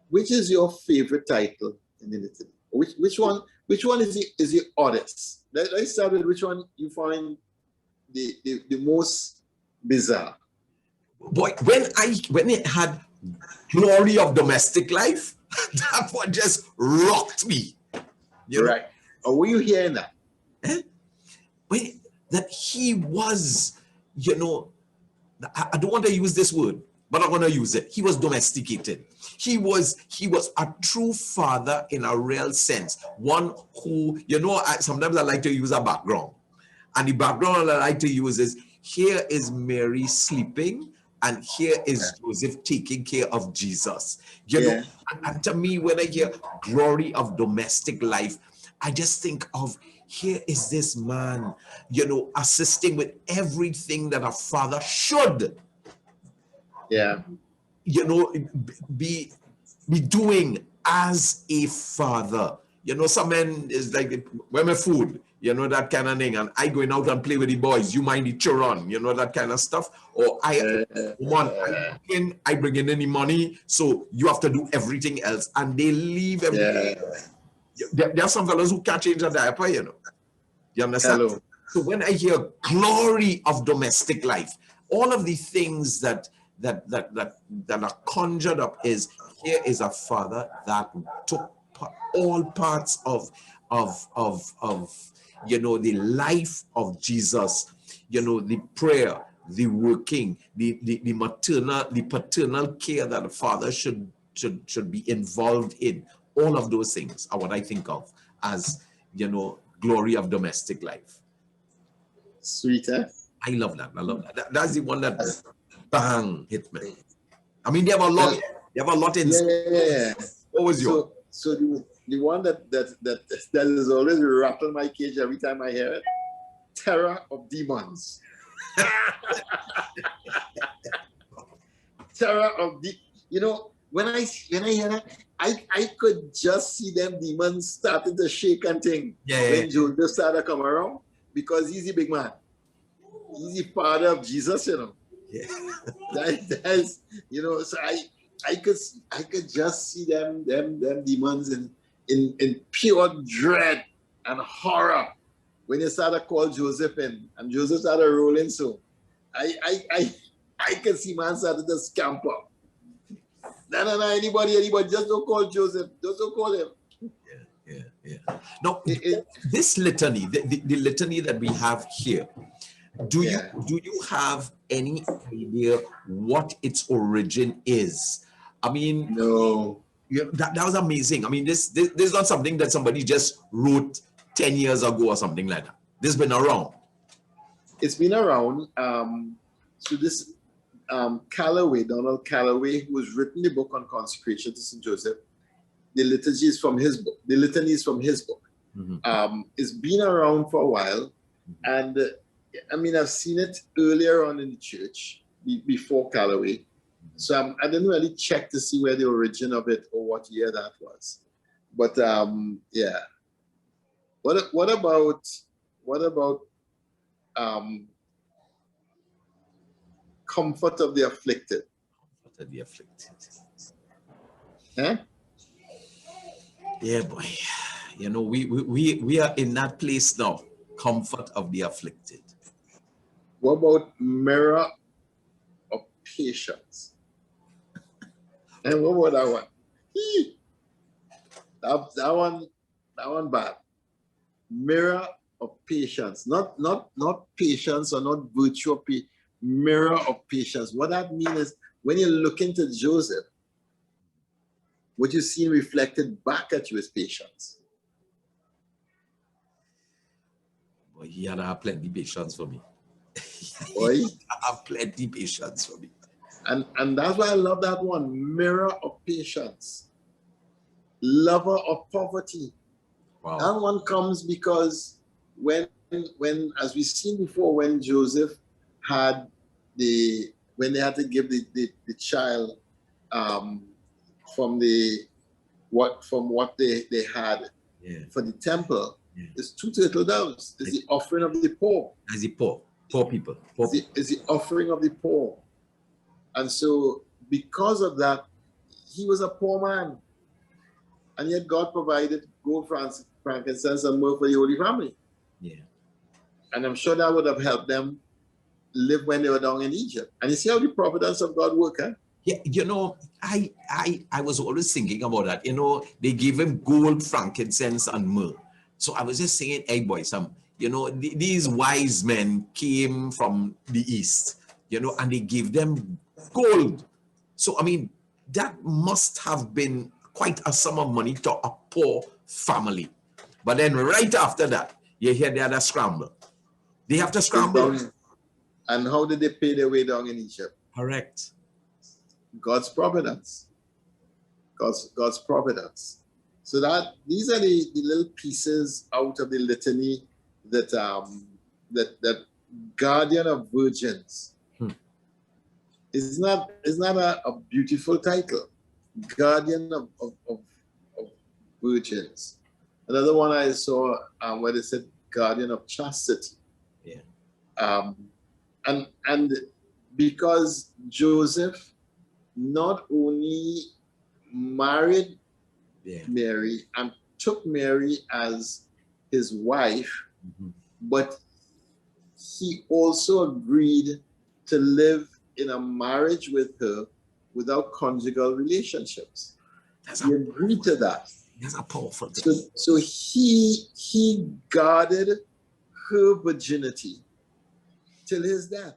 Which is your favorite title in the litany? Which one is the oddest? Let's start with which one you find the most bizarre. Boy, when it had glory of domestic life, that one just rocked me. Right. Or were you hearing that? Wait, that he was, I don't want to use this word, but I'm going to use it. He was domesticated. He was a true father in a real sense. One who, sometimes I like to use a background. And the background I like to use is, here is Mary sleeping, and here is Joseph taking care of Jesus. And to me, when I hear glory of domestic life, I just think of, here is this man, assisting with everything that a father should. Be doing as a father. Some men is like, where my food? That kind of thing. And I going out and play with the boys. You mind the children, that kind of stuff. Or I bring in any money, so you have to do everything else. And they leave everything. There are some fellows who can't change a diaper, You understand? Hello. So when I hear glory of domestic life, all of the things that are conjured up is, here is a father that took all parts of the life of Jesus, the prayer, the working, the maternal, the paternal care that a father should be involved in. All of those things are what I think of as, glory of domestic life. Sweet, eh? I love that. That's the one that bang hit me. I mean, they have a lot. They have a lot in. Yeah. What was yours? So the one that is always rattling my cage every time I hear it. Terror of demons. Terror of when I hear that, I could just see them demons starting to shake and thing when Joseph started to come around, because he's the big man. He's the father of Jesus, Yeah. That is, so I could just see them demons in pure dread and horror when they started to call Joseph in, and Joseph started rolling. So I could see man started to scamper. No, anybody, just don't call Joseph. Just don't call him. Yeah. Now, this litany, the litany that we have here, do you have any idea what its origin is? I mean, no. That was amazing. I mean, this is not something that somebody just wrote 10 years ago or something like that. This has been around. It's been around. So this Donald Calloway, who's written the book on consecration to St. Joseph, the liturgy is from his book. The litany is from his book. Mm-hmm. It's been around for a while. Mm-hmm. And I mean, I've seen it earlier on in the church before Calloway. Mm-hmm. So I didn't really check to see where the origin of it or what year that was. But yeah. What about comfort of the afflicted? Comfort of the afflicted. Huh? Yeah, boy. We are in that place now. Comfort of the afflicted. What about mirror of patience? And what about that one? That one bad. Mirror of patience, not patience or not virtue of patience. Mirror of patience. What that means is, when you look into Joseph, what you see reflected back at you is patience. Boy, he had to have plenty patience for me. Boy, have plenty patience for me. And that's why I love that one. Mirror of patience. Lover of poverty. Wow. That one comes because when as we've seen before, when Joseph had when they had to give the child from what they had for the temple, it's 2 turtle doves. It's the offering of the poor. As the poor people. It's the offering of the poor. And so because of that, he was a poor man. And yet God provided gold, frankincense, and myrrh for the Holy Family. Yeah. And I'm sure that would have helped them live when they were down in Egypt. And you see how the providence of God work, huh? Yeah, you know, I was always thinking about that. You know, they gave him gold, frankincense, and myrrh. So I was just saying, hey boy, you know, these wise men came from the east, you know, and they gave them gold. So I mean, that must have been quite a sum of money to a poor family. But then right after that, you hear they had a scramble. They have to scramble. And how did they pay their way down in Egypt? Correct. God's providence. God's providence. So that these are the little pieces out of the litany that that guardian of virgins. It's not a beautiful title. Guardian of virgins. Another one I saw where they said guardian of chastity. Yeah. And because Joseph not only married Mary and took Mary as his wife, but he also agreed to live in a marriage with her without conjugal relationships. He agreed to that. That's a powerful thing. So he guarded her virginity till his death.